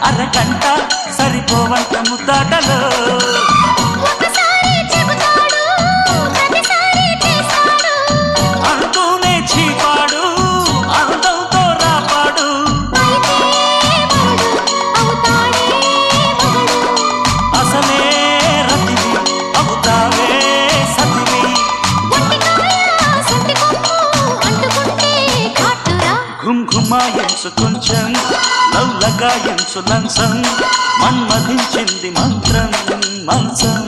అరగంట సరిపోవంత ముద్దాటలో అంటూనే చీపాడు అందంతో రాపాడు అసలే రతివి అవుతావే సతివి ఘుంఘుమాయించు కొంచెం లవ్లగాయించు లంచం మన్మధించింది మంత్రం మంచం